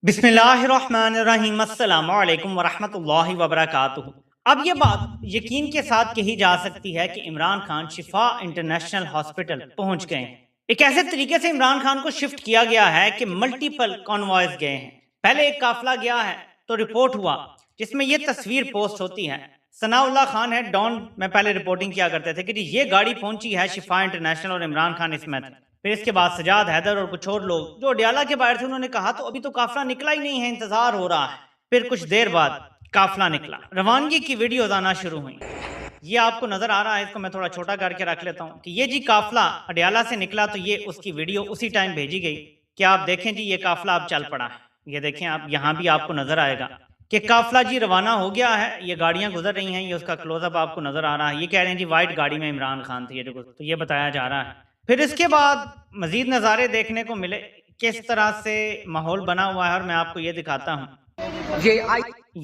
बिस्मिल्लाहिर्रहमानिर्रहीम अस्सलामु अलैकुम वरहमतुल्लाहि वबरकातुहू। अब ये बात यकीन के साथ कही जा सकती है कि इमरान खान शिफा इंटरनेशनल हॉस्पिटल पहुंच गए हैं। एक ऐसे तरीके से इमरान खान को शिफ्ट किया गया है कि मल्टीपल कॉन्वॉयज गए हैं। पहले एक काफिला गया है तो रिपोर्ट हुआ जिसमें ये तस्वीर पोस्ट होती है। सनाउल्लाह खान है डॉन में पहले रिपोर्टिंग किया करते थे कि जी ये गाड़ी पहुंची है शिफा इंटरनेशनल और इमरान खान इसमें थे। फिर इसके बाद सजाद हैदर और कुछ और लोग जो अडियाला के बाहर थे उन्होंने कहा तो अभी तो काफिला निकला ही नहीं है, इंतजार हो रहा है। फिर कुछ देर बाद काफिला निकला, रवानगी की वीडियोज आना शुरू हुई। ये आपको नजर आ रहा है, इसको मैं थोड़ा छोटा करके रख लेता हूँ कि ये जी काफिला अडियाला से निकला तो ये उसकी वीडियो उसी टाइम भेजी गई कि आप देखें जी ये काफिला अब चल पड़ा है। ये देखें आप, यहाँ भी आपको नजर आएगा कि काफिला जी रवाना हो गया है। ये गाड़ियां गुजर रही हैं, ये उसका क्लोजअप आपको नजर आ रहा है। ये कह रहे हैं जी व्हाइट गाड़ी में इमरान खान थे, ये देखो, तो ये बताया जा रहा है। फिर इसके बाद मजीद नज़ारे देखने को मिले, किस तरह से माहौल बना हुआ है और मैं आपको ये दिखाता हूँ।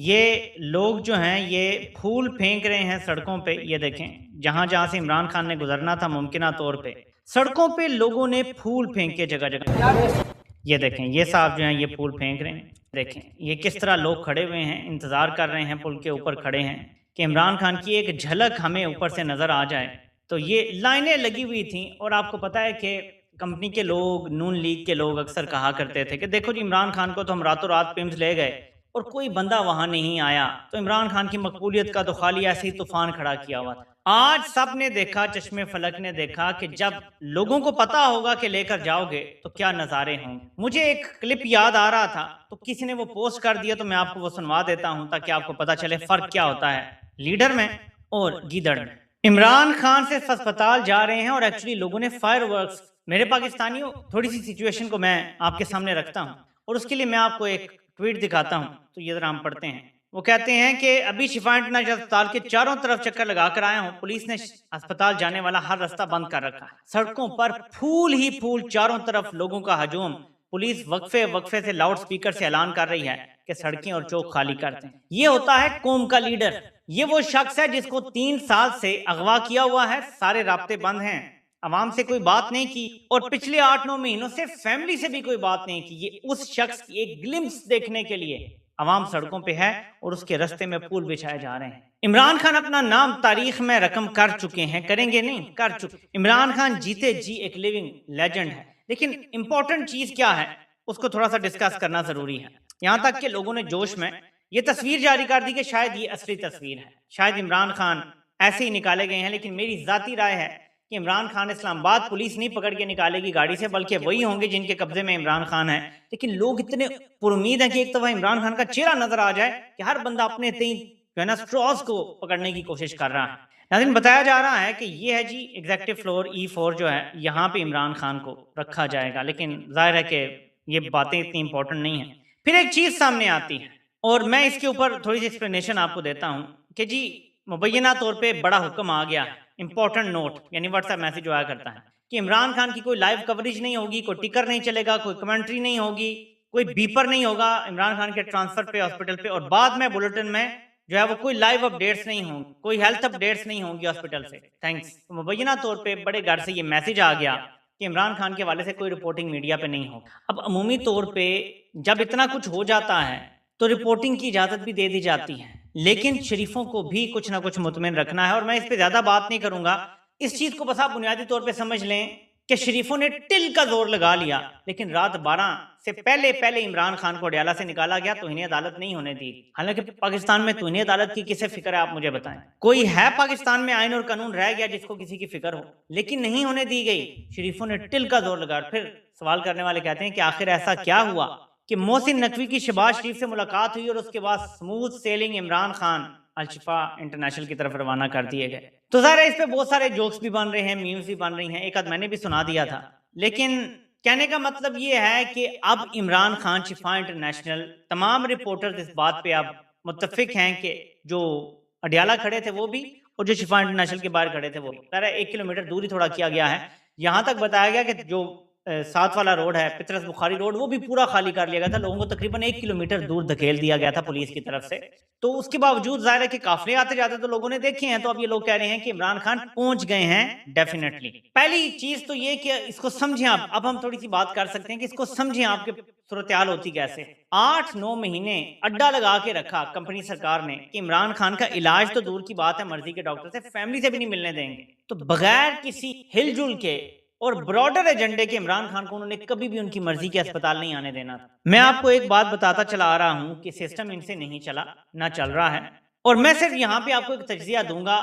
ये लोग जो हैं ये फूल फेंक रहे हैं सड़कों पे। ये देखें, जहां जहां से इमरान खान ने गुजरना था मुमकिन तौर पे सड़कों पे लोगों ने फूल फेंके जगह जगह। ये देखें, ये साहब जो हैं ये फूल फेंक रहे हैं। देखें ये किस तरह लोग खड़े हुए हैं, इंतजार कर रहे हैं, पुल के ऊपर खड़े हैं कि इमरान खान की एक झलक हमें ऊपर से नजर आ जाए। तो ये लाइनें लगी हुई थी और आपको पता है कि कंपनी के लोग, नून लीग के लोग अक्सर कहा करते थे कि देखो जी इमरान खान को तो हम रातों रात पिम्स ले गए और कोई बंदा वहां नहीं आया, तो इमरान खान की मकबूलियत का तो खाली ऐसे ही तूफान खड़ा किया हुआ था। आज सब ने देखा, चश्मे फलक ने देखा कि जब लोगों को पता होगा कि लेकर जाओगे तो क्या नज़ारे होंगे। मुझे एक क्लिप याद आ रहा था तो किसी ने वो पोस्ट कर दिया, तो मैं आपको वो सुनवा देता हूं ताकि आपको पता चले फर्क क्या होता है लीडर में और गीदड़ में। इमरान खान से अस्पताल जा रहे हैं और एक्चुअली लोगों ने फायरवर्क्स, मेरे पाकिस्तानियों थोड़ी सी सिचुएशन को मैं आपके सामने रखता हूँ और उसके लिए मैं आपको एक ट्वीट दिखाता हूँ। तो ये जरा हम पढ़ते हैं। वो कहते हैं कि अभी शिफा इंटरनेशनल अस्पताल के चारों तरफ चक्कर लगा कर आया हूँ। पुलिस ने अस्पताल जाने वाला हर रास्ता बंद कर रखा है। सड़कों पर फूल ही फूल, चारों तरफ लोगों का हजूम। पुलिस वक्फे वक्फे से लाउड स्पीकर से ऐलान कर रही है कि सड़कें और चौक खाली कर दें। ये होता है कौम का लीडर। ये वो शख्स है जिसको 3 साल से अगवा किया हुआ है, सारे रास्ते बंद हैं, अवाम से कोई बात नहीं की और पिछले 8-9 महीनों से फैमिली से भी कोई बात नहीं की। ये उस शख्स की एक ग्लिम्स देखने के लिए अवाम सड़कों पे है और उसके रास्ते में फूल बिछाए जा रहे हैं। इमरान खान अपना नाम तारीख में रकम कर चुके हैं, करेंगे नहीं, कर चुके। इमरान खान जीते जी एक लिविंग लेजेंड है। लेकिन इंपॉर्टेंट चीज क्या है उसको थोड़ा सा डिस्कस करना जरूरी है। यहाँ तक कि लोगों ने जोश में ये तस्वीर जारी कर दी कि शायद ये असली तस्वीर है, शायद इमरान खान ऐसे ही निकाले गए हैं। लेकिन मेरी जाती राय है कि इमरान खान इस्लामाबाद पुलिस नहीं पकड़ के निकालेगी गाड़ी से, बल्कि वही होंगे जिनके कब्जे में इमरान खान है। लेकिन लोग इतने पुरुमीद हैं कि एक दफा इमरान खान का चेहरा नजर आ जाए कि हर बंदा अपने जो है ना स्ट्रॉज को पकड़ने की कोशिश कर रहा है। लेकिन बताया जा रहा है कि ये है जी एग्जीक्यूटिव फ्लोर E4 जो है, यहाँ पे इमरान खान को रखा जाएगा। लेकिन जाहिर है कि ये बातें इतनी इंपॉर्टेंट नहीं है। फिर एक चीज सामने आती है और मैं इसके ऊपर थोड़ी सी एक्सप्लेनेशन आपको देता हूँ कि जी मुबैना तौर पे बड़ा हुक्म आ गया, इंपॉर्टेंट नोट यानी व्हाट्सएप मैसेज आया करता है कि इमरान खान की कोई लाइव कवरेज नहीं होगी, कोई टिकर नहीं चलेगा, कोई कमेंट्री नहीं होगी, कोई बीपर नहीं होगा इमरान खान के ट्रांसफर पे हॉस्पिटल पे, और बाद में बुलेटिन में जो है वो कोई लाइव अपडेट्स नहीं होंगे, कोई हेल्थ अपडेट्स नहीं होंगी हॉस्पिटल से। थैंक्स। तो मुबैना तौर पे बड़े घर से ये मैसेज आ गया कि इमरान खान के वाले से कोई रिपोर्टिंग मीडिया पे नहीं हो। अब अमूमी तौर पे जब इतना कुछ हो जाता है तो रिपोर्टिंग की इजाजत भी दे दी जाती है, लेकिन शरीफों को भी कुछ ना कुछ मुतमिन रखना है। और मैं इस पे ज्यादा बात नहीं करूंगा, इस चीज को बस आप बुनियादी तौर पे समझ लें कि शरीफों ने टिल का जोर लगा लिया, लेकिन रात 12 से पहले पहले इमरान खान को अडियाला से निकाला गया, तौहीन अदालत नहीं होने दी। हालांकि पाकिस्तान में तौहीन अदालत की किसे फिक्र है, आप मुझे बताएं। कोई है पाकिस्तान में आइन और कानून रह गया जिसको किसी की फिक्र हो? लेकिन नहीं होने दी गई। शरीफों ने टिल का जोर लगा। फिर सवाल करने वाले कहते हैं कि आखिर ऐसा क्या हुआ कि मोहसिन नकवी की शहबाज शरीफ से मुलाकात हुई और उसके बाद smooth sailing Imran Khan Al-Shifa international की तरफ रवाना कर दिए गए। तो ज़ाहिर है इस पे बहुत सारे जोक्स भी बन रहे हैं, मीम्स भी बन रही हैं, एक आध मैंने भी सुना दिया था। लेकिन कहने का मतलब ये है कि अब इमरान खान शिफा इंटरनेशनल, तमाम रिपोर्टर्स इस बात पे अब मुत्तफिक हैं कि जो अडियाला खड़े थे वो भी और जो शिफा इंटरनेशनल के बाहर खड़े थे वो भी। 1 किलोमीटर दूरी थोड़ा किया गया है। यहाँ तक बताया गया कि जो साथ वाला रोड है, पितरस बुखारी रोड, वो भी पूरा खाली कर लिया गया था। लोगों को तकरीबन 1 किलोमीटर दूर धकेल दिया गया था पुलिस की तरफ से। तो उसके बावजूद जाहिर है कि काफिले आते जाते तो लोगों ने देखे हैं। तो अब ये लोग कह रहे हैं कि इमरान खान पहुंच गए हैं डेफिनेटली। पहली चीज तो ये कि इसको समझें आप। अब हम थोड़ी सी बात कर सकते हैं कि इसको समझें आपके सूरत-ए-हाल होती कैसे। 8-9 महीने अड्डा लगा के रखा कंपनी सरकार ने कि इमरान खान का इलाज तो दूर की बात है, मर्जी के डॉक्टर से, फैमिली से भी नहीं मिलने देंगे। तो बगैर किसी हिलजुल के और ब्रॉडर एजेंडे के इमरान खान को उन्होंने कभी भी उनकी मर्जी के अस्पताल नहीं आने देना था। मैं आपको एक बात बताता चला आ रहा हूं कि सिस्टम इनसे नहीं चला, ना चल रहा है। और मैं सिर्फ यहाँ पे आपको एक तज्जिया दूंगा,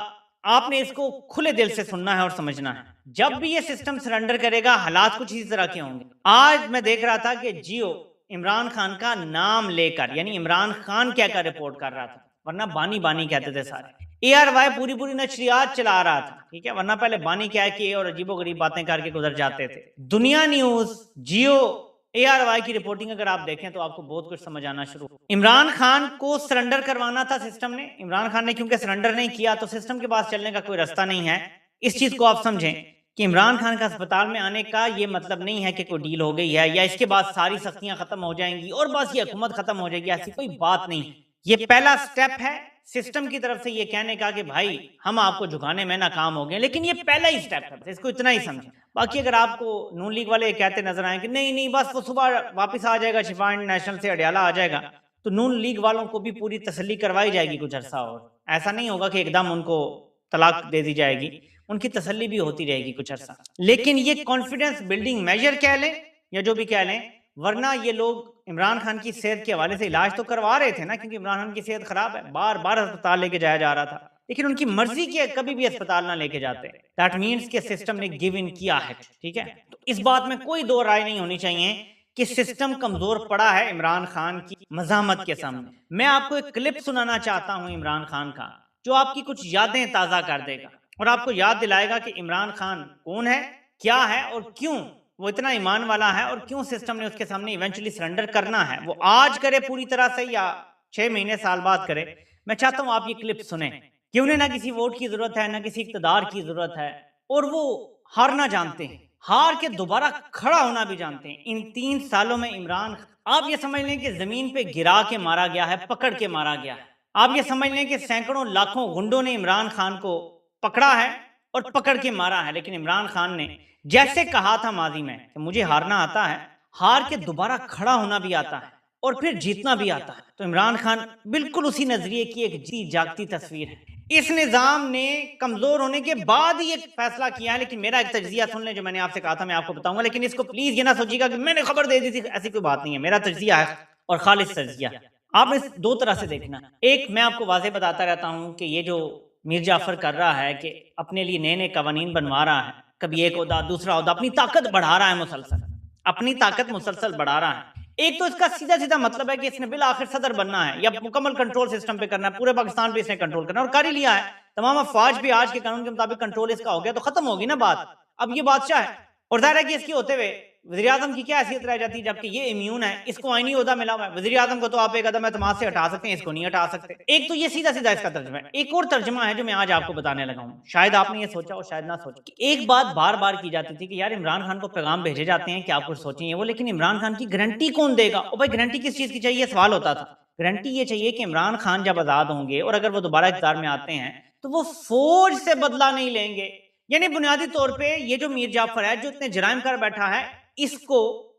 आपने इसको खुले दिल से सुनना है और समझना है। जब भी ये सिस्टम सरेंडर करेगा, हालात कुछ इस तरह के होंगे। आज मैं देख रहा था कि जियो इमरान खान का नाम लेकर, यानी इमरान खान क्या क्या रिपोर्ट कर रहा था, वरना बानी बानी कहते थे सारे। ARY पूरी पूरी नशरियात चला रहा था, ठीक है, वरना पहले बानी क्या किए और अजीबो गरीब बातें करके गुजर जाते थे। दुनिया न्यूज, जियो, ARY की रिपोर्टिंग अगर आप देखें तो आपको बहुत कुछ समझ आना शुरू। इमरान खान को सरेंडर करवाना था सिस्टम ने। इमरान खान ने क्योंकि सरेंडर नहीं किया तो सिस्टम के पास चलने का कोई रास्ता नहीं है। इस चीज को आप समझें कि इमरान खान का अस्पताल में आने का ये मतलब नहीं है कि कोई डील हो गई है या इसके बाद सारी सख्तियां खत्म हो जाएंगी और बस ये हुकूमत खत्म हो जाएगी, ऐसी कोई बात नहीं। ये पहला स्टेप है सिस्टम की तरफ से ये कहने का कि भाई हम आपको झुकाने में नाकाम हो गए, लेकिन ये पहला ही स्टेप है, इसको इतना ही समझें। बाकी अगर आपको नून लीग वाले कहते नजर आए कि नहीं नहीं बस वो सुबह वापस आ जाएगा, शिफा इंटरनेशनल से अडियाला आ जाएगा, तो नून लीग वालों को भी पूरी तसल्ली करवाई जाएगी कुछ अरसा। और ऐसा नहीं होगा कि एकदम उनको तलाक दे दी जाएगी, उनकी तसल्ली भी होती रहेगी कुछ अरसा। लेकिन ये कॉन्फिडेंस बिल्डिंग मेजर कह लें या जो भी कह लें, वरना ये लोग इमरान खान की सेहत के हवाले से इलाज तो करवा रहे थे ना, क्योंकि इमरान खान की सेहत खराब है, बार बार अस्पताल लेके जाया जा रहा था, लेकिन उनकी मर्जी के कभी भी अस्पताल ना लेके जाते। दैट मीन्स के सिस्टम ने गिव इन किया है, ठीक है। तो इस बात में कोई दो राय नहीं होनी चाहिए कि सिस्टम कमजोर पड़ा है इमरान खान की मजामत के सामने। मैं आपको एक क्लिप सुनाना चाहता हूं इमरान खान का, जो आपकी कुछ यादें ताजा कर देगा और आपको याद दिलाएगा कि इमरान खान कौन है, क्या है और क्यों वो इतना ईमान वाला है और क्यों सिस्टम ने उसके सामने इवेंचुअली सरेंडर करना है। वो आज करे पूरी तरह से या 6 महीने साल बाद करे, मैं चाहता हूं आप ये क्लिप सुने कि उन्हें ना किसी वोट की जरूरत है, ना किसी इक्तदार की जरूरत है, और वो हारना जानते हैं, हार के दोबारा खड़ा होना भी जानते हैं। इन 3 सालों में इमरान, आप ये समझ लें कि जमीन पे गिरा के मारा गया है, पकड़ के मारा गया है। आप ये समझ लें कि सैकड़ों लाखों गुंडों ने इमरान खान को पकड़ा है और पकड़ के मारा है, लेकिन इमरान खान ने जैसे कहा था माजी में कि मुझे हारना आता है, हार के दोबारा खड़ा होना भी आता है और फिर जीतना भी आता है। तो इमरान खान बिल्कुल उसी नजरिए की एक जी जागती तस्वीर है। इस निजाम ने कमजोर होने के बाद ही एक फैसला किया है। लेकिन मेरा एक तज्जिया सुन ले, जो मैंने आपसे कहा था मैं आपको बताऊंगा, लेकिन इसको प्लीज ये ना सोचिएगा कि मैंने खबर दे दी थी, ऐसी कोई बात नहीं है। मेरा तज्जिया है और खालिस तज्जिया। आपने 2 तरह से देखना। एक, मैं आपको वाज़ेह बताता रहता हूँ कि ये जो मीर जाफर कर रहा है कि अपने लिए नए नए कवानीन बनवा रहा है, कभी एक ओहदा दूसरा ओहदा, अपनी ताकत बढ़ा रहा है, मुसलसल अपनी ताकत मुसलसल बढ़ा रहा है। एक तो इसका सीधा सीधा मतलब है कि इसने बिल आखिर सदर बनना है या मुकम्मल कंट्रोल सिस्टम पे करना है, पूरे पाकिस्तान पे इसने कंट्रोल करना है और कर ही लिया है। तमाम अफवाज भी आज के कानून के मुताबिक कंट्रोल इसका हो गया, तो खत्म होगी ना बात। अब ये बादशाह है और जाहिर है कि इसके होते हुए वज़ीर आज़म की क्या हैसियत रह जाती है, जबकि ये इम्यून है, इसको आईनी ओहदा मिला हुआ है। वज़ीर आज़म को तो आप एक कदम एतमाद से हटा सकते हैं, इसको नहीं हटा सकते। एक तो ये सीधा सीधा इसका तर्जुमा है। एक और तर्जुमा है जो मैं आज आपको बताने लगा हूँ, शायद आपने ये सोचा और शायद ना सोचा। कि एक बात बार बार की जाती थी कि यार इमरान खान को पैगाम भेजे जाते हैं कि आप कुछ सोचें वो, लेकिन इमरान खान की गारंटी कौन देगा? और भाई गारंटी किस चीज की चाहिए, सवाल होता था। गारंटी ये चाहिए कि इमरान खान जब आजाद होंगे और अगर वो दोबारा इख्तियार में आते हैं तो वो फौज से बदला नहीं लेंगे। यानी बुनियादी तौर पे ये जो मीर जाफर है, जो इतने जराइम कर बैठा है, इसको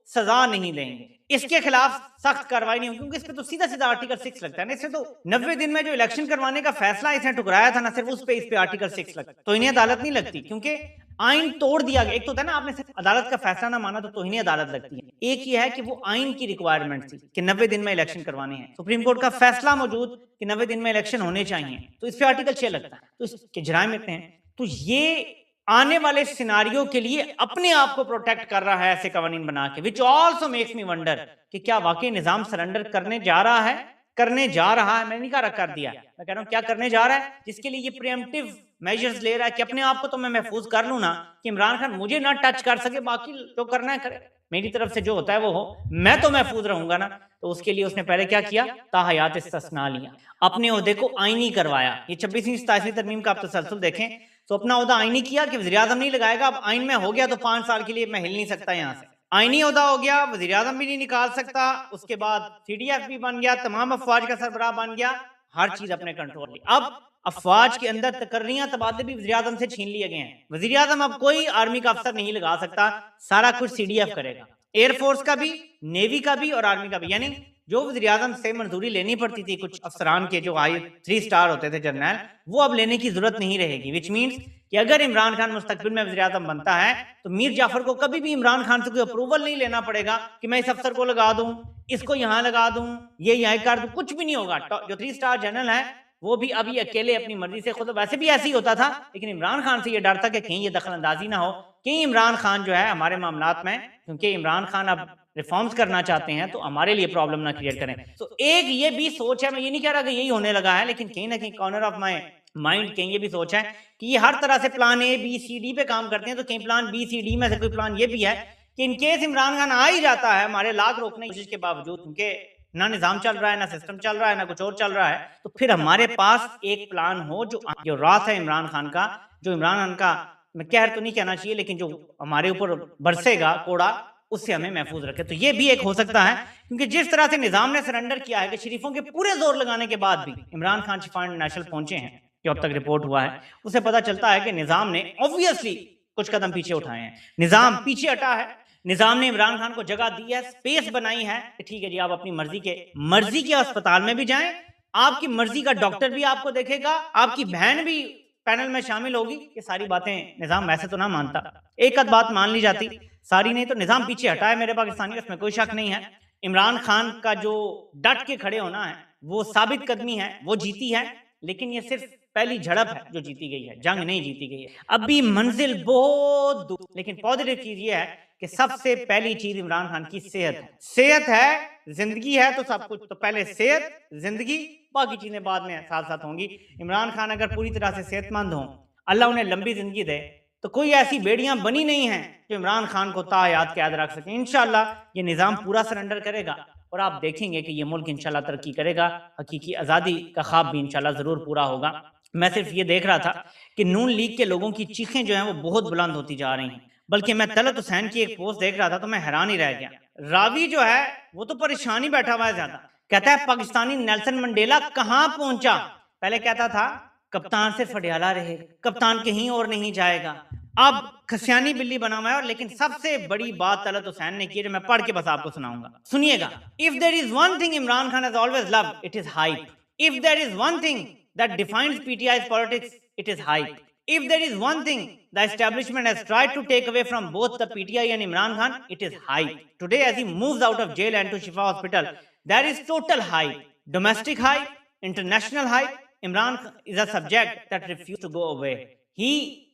सजा नहीं देंगे, इसके खिलाफ सख्त कार्रवाई नहीं होगी, क्योंकि इस पे तो सीधा सीधा आर्टिकल 6 लगता है ना। इससे तो 90 दिन में जो इलेक्शन करवाने का फैसला इसने ठुकराया था ना, सिर्फ उस पे इस पे आर्टिकल 6 लगता, तो इन्हें अदालत नहीं लगती, क्योंकि आइन तोड़ दिया गया। एक तो था ना, आपने सिर्फ अदालत का फैसला ना माना तो इन्हें अदालत लगती है। एक ये है कि वो आइन की रिक्वायरमेंट थी कि 90 दिन में इलेक्शन करवाने हैं, सुप्रीम कोर्ट का फैसला मौजूद कि 90 दिन में इलेक्शन होने चाहिए, तो इस पे आर्टिकल 6 लगता है। तो इसके जराइम इतने हैं, तो ये आने वाले सिनारियो के लिए अपने आप को प्रोटेक्ट कर रहा है ऐसे कवानीन बना के, which also makes me wonder कि क्या वाकई निजाम सरेंडर करने जा रहा है, करने जा रहा है। मैं नहीं कह रहा कर दिया, मैं कह रहा हूं क्या करने जा रहा है, जिसके लिए ये प्रिएम्प्टिव मेजर्स ले रहा है कि अपने आप को तो मैं महफूज कर लूं ना, कि इमरान खान मुझे ना टच कर सके, बाकी जो करना है करे, मेरी तरफ से जो होता है वो हो, मैं तो महफूज रहूंगा ना। तो उसके लिए उसने पहले क्या किया, ताहयात इस्तिस्ना लिया, अपने ओहदे को आईनी करवाया। ये 26वीं 27वीं तरमीम का आप तसलसल देखें तो अपना ओहदा आईनी किया कि वज़ीर आज़म नहीं लगाएगा, अब आइन में हो गया तो 5 साल के लिए मैं हिल नहीं सकता यहाँ से। आईनी ओहदा हो गया, वजीर आजम भी नहीं निकाल सकता, उसके बाद CDF भी बन गया, तमाम अफवाज का सरबराह बन गया, हर चीज अपने कंट्रोल ली। अब अफवाज के अंदर तकर्रियां तबादले भी वजीर आजम से छीन लिए गए हैं। वजीर आजम अब कोई आर्मी का अफसर नहीं लगा सकता, सारा कुछ CDF करेगा, एयरफोर्स का भी, नेवी का भी और आर्मी का भी। यानी जो वज़ीर आज़म से मंजूरी लेनी पड़ती थी कुछ अफसरान के जो हाई 3 स्टार होते थे जर्नल, वो अब लेने की जरूरत नहीं रहेगी। विच मीन्स कि अगर इमरान खान मुस्तकबिल में वज़ीर आज़म बनता है तो मीर जाफर को कभी भी इमरान खान से कोई अप्रूवल नहीं लेना पड़ेगा कि मैं इस अफसर को लगा दूं, इसको यहाँ लगा दूं, ये यहाँ कर दूं, कुछ भी नहीं होगा। जो 3 स्टार जनरल है वो भी अभी अकेले अपनी मर्जी से, खुद वैसे भी ऐसे ही होता था, लेकिन इमरान खान से ये डर था कि कहीं ये दखल अंदाजी ना हो, कहीं इमरान खान जो है हमारे मामलात में, क्योंकि इमरान खान अब रिफॉर्म्स करना चाहते हैं तो हमारे लिए प्रॉब्लम ना क्रिएट करें। तो एक ये भी सोच है, मैं ये नहीं कह रहा कि यही होने लगा है, लेकिन कहीं ना कहीं कॉर्नर ऑफ माई माइंड कहीं ये भी सोच है कि ये हर तरह से plan A B C D पे काम करते हैं, तो कहीं प्लान B C D में से कोई प्लान ये भी है कि इनकेस इमरान खान आ ही जाता है हमारे लाख रोकने की कोशिश के बावजूद, क्योंकि ना निजाम चल रहा है, ना सिस्टम चल रहा है, ना कुछ और चल रहा है, तो फिर हमारे पास एक प्लान हो जो रात है इमरान खान का, जो इमरान खान का, मैं कहर तो नहीं कहना चाहिए, लेकिन जो हमारे ऊपर बरसेगा कोड़ा, उससे हमें महफूज रखे। तो ये भी एक हो सकता है, क्योंकि जिस तरह से निजाम ने सरेंडर किया है कि शरीफों के पूरे जोर लगाने के बाद भी इमरान खान शिफा इंटरनेशनल पहुंचे हैं, जो अब तक रिपोर्ट हुआ है, उससे पता चलता है कि निजाम ने ऑब्वियसली कुछ कदम पीछे उठाए हैं, निजाम पीछे हटा है, निजाम ने इमरान खान को जगह दी है, स्पेस बनाई है कि ठीक है जी आप अपनी मर्जी के अस्पताल में भी जाएं, आपकी मर्जी का डॉक्टर भी आपको देखेगा, आपकी बहन भी पैनल में शामिल होगी। ये सारी बातें निजाम वैसे तो ना मानता, एक आध बात मान ली जाती, सारी नहीं, तो निजाम पीछे हटा है मेरे पाकिस्तानी, इसमें कोई शक नहीं है। इमरान खान का जो डट के खड़े होना है, वो साबित कदमी है, वो जीती है, लेकिन ये सिर्फ पहली झड़प है जो जीती गई है, जंग नहीं जीती गई है, अभी मंजिल बहुत दूर। लेकिन पॉजिटिव चीज ये है कि सबसे पहली चीज इमरान खान की सेहत है, सेहत है, जिंदगी है, तो सब कुछ, तो पहले सेहत, जिंदगी, बाकी चीजें बाद में साथ साथ होंगी। इमरान खान अगर पूरी तरह से सेहतमंद हो, अल्लाह उन्हें लंबी जिंदगी दे, तो कोई ऐसी बेड़ियां बनी नहीं हैं जो इमरान खान को तायात कैद रख सके। इंशाल्लाह ये निजाम पूरा सरेंडर करेगा और आप देखेंगे कि ये मुल्क इंशाल्लाह तरक्की करेगा, हकीकी आज़ादी का ख्वाब भी इंशाल्लाह ज़रूर पूरा होगा। मैं सिर्फ ये देख रहा था कि नून लीग के लोगों की चीखें जो हैं वो बहुत बुलंद होती जा रही हैं, बल्कि मैं तलत हुसैन की एक पोस्ट देख रहा था तो मैं हैरान ही रह गया। रावी जो है वो तो परेशान ही बैठा हुआ है ज्यादा, कहता है पाकिस्तानी नेल्सन मंडेला कहाँ पहुंचा, पहले कहता था कप्तान सिर्फ अडियाला रहेगा, कप्तान कहीं और नहीं जाएगा, अब खसियानी बिल्ली बना हुआ है। और लेकिन सबसे बड़ी बात तलत हुसैन ने की, जो मैं पढ़ के बस आपको सुनाऊंगा, सुनिएगा। If there is one thing Imran Khan has always loved, it is hype. If there is one thing that defines PTI's politics, it is hype. If there is one thing the establishment has tried to take away from both the PTI and Imran Khan, it is hype. Today, as he moves out of jail and to Shifa Hospital, there is total hype. Domestic hype, international hype. Imran is a subject that refuses to go away. He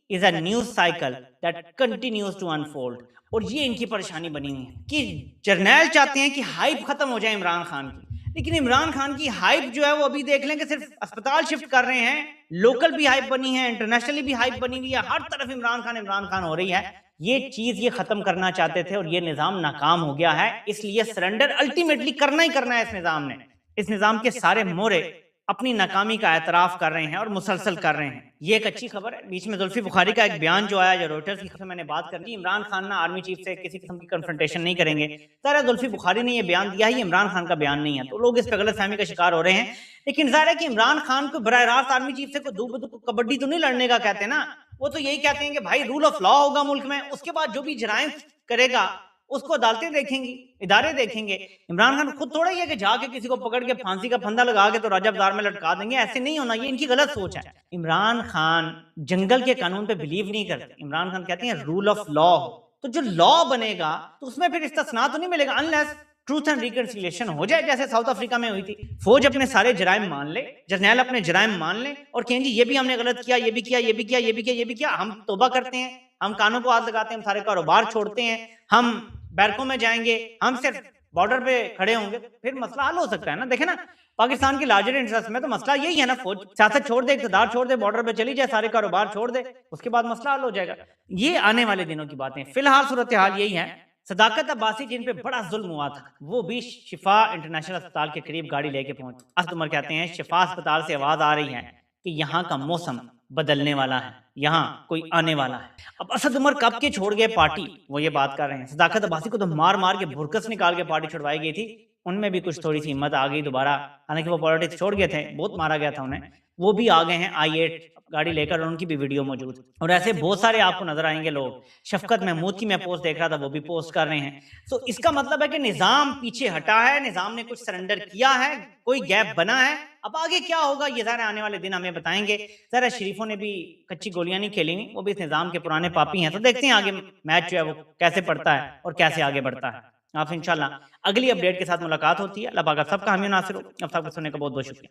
is a news cycle that continues to unfold. और ये इनकी परेशानी बनी हुई है कि जर्नैल चाहते हैं कि हाइप खत्म हो जाए इमरान खान की, लेकिन इमरान खान की हाइप जो है वो अभी देख लें कि सिर्फ अस्पताल शिफ्ट कर रहे हैं, लोकल भी हाइप बनी है, इंटरनेशनली भी हाइप बनी हुई है, हर तरफ इमरान खान हो रही है। ये चीज ये खत्म करना चाहते थे और ये निजाम नाकाम हो गया है, इसलिए सरेंडर अल्टीमेटली करना ही करना है इस निजाम ने। इस निजाम के सारे मोरे अपनी नाकामी का एतराफ कर रहे हैं और मुसलसल कर रहे हैं। ये एक अच्छी खबर है। बीच में जुल्फी बुखारी का एक बयान जो आया, जो रॉयटर्स की खबर मैंने बात कर दी, इमरान खान ना आर्मी चीफ से किसी किस्म की कन्फ्रंटेशन नहीं करेंगे। ज़ाहिर जुल्फी बुखारी ने ये बयान दिया है, ये इमरान खान का बयान नहीं है, तो लोग इस पर गलतफहमी का शिकार हो रहे हैं। लेकिन ज़ाहिर है कि इमरान खान को बराह रास्त आर्मी चीफ से कोई दूब कबड्डी तो नहीं लड़ने का कहते ना, वो तो यही कहते हैं कि भाई रूल ऑफ लॉ होगा मुल्क में, उसके बाद जो भी जराइम करेगा उसको अदालतें देखेंगी, इदारे देखेंगे। इमरान खान खुद थोड़ा ही है कि जाके किसी को पकड़ के फांसी का फंदा लगा के तो राजा बाजार में लटका देंगे, ऐसे नहीं होना, ये इनकी गलत सोच है। इमरान खान जंगल के कानून पे बिलीव नहीं करते। इमरान खान कहते हैं रूल ऑफ लॉ, तो जो लॉ बनेगा तो उसमें फिर इस्तिस्ना तो नहीं मिलेगा, अनलेस ट्रूथ एंड रिकंसिलिएशन हो जाए, जैसे साउथ अफ्रीका में हुई थी। फौज अपने सारे जराइम मान ले, जर्नैल अपने जराइम मान ले और कहें जी ये भी हमने गलत किया, ये भी किया, ये भी किया, ये भी किया, ये भी किया, हम तौबा करते हैं, हम कानों को हाथ लगाते हैं, हम सारे कारोबार छोड़ते हैं, हम बैरकों में जाएंगे, हम सिर्फ बॉर्डर पे खड़े होंगे, फिर मसला हल हो सकता है ना। देखे ना पाकिस्तान की लार्जर इंटरेस्ट में तो मसला यही है ना, फौज सियासत छोड़ दे, इक़्तिदार छोड़ दे, बॉर्डर पे चली जाए, सारे कारोबार छोड़ दे, उसके बाद मसला हल हो जाएगा। ये आने वाले दिनों की बातें। फिलहाल सूरत हाल यही है। सदाकत अब्बासी जिन पे बड़ा जुल्म हुआ था, वो भी शिफा इंटरनेशनल अस्पताल के करीब गाड़ी लेके पहुंचे। असद उमर कहते हैं शिफा अस्पताल से आवाज आ रही है कि यहाँ का मौसम बदलने वाला है, यहाँ कोई आने वाला है। अब असद उमर कब के छोड़ गए पार्टी, वो ये बात कर रहे हैं। सदाकत अब्बासी को तो मार मार के भुरकस निकाल के पार्टी छुड़वाई गई थी, उनमें भी कुछ थोड़ी सी हिम्मत आ गई दोबारा। हालांकि वो पॉलिटिक्स छोड़ गए थे, बहुत मारा गया था उन्हें, वो भी आ गए हैं i8 गाड़ी लेकर, और उनकी भी वीडियो मौजूद है। और ऐसे बहुत सारे आपको नजर आएंगे लोग। शफकत महमूद की मैं पोस्ट देख रहा था, वो भी पोस्ट कर रहे हैं। तो इसका मतलब है कि निजाम पीछे हटा है, निजाम ने कुछ सरेंडर किया है, कोई गैप बना है। अब आगे क्या होगा ये ज़रा आने वाले दिन हमें बताएंगे। ज़रा शरीफों ने भी कच्ची गोलियां नहीं खेली हुई, वो भी इस निजाम के पुराने पापी हैं। तो देखते हैं आगे मैच जो है वो कैसे पड़ता है और कैसे आगे बढ़ता है। आपसे इंशाल्लाह अगली अपडेट के साथ मुलाकात होती है। अल्लाह पाक आप सबका हामी नासिर हो। अब तक सुनने का बहुत बहुत शुक्रिया।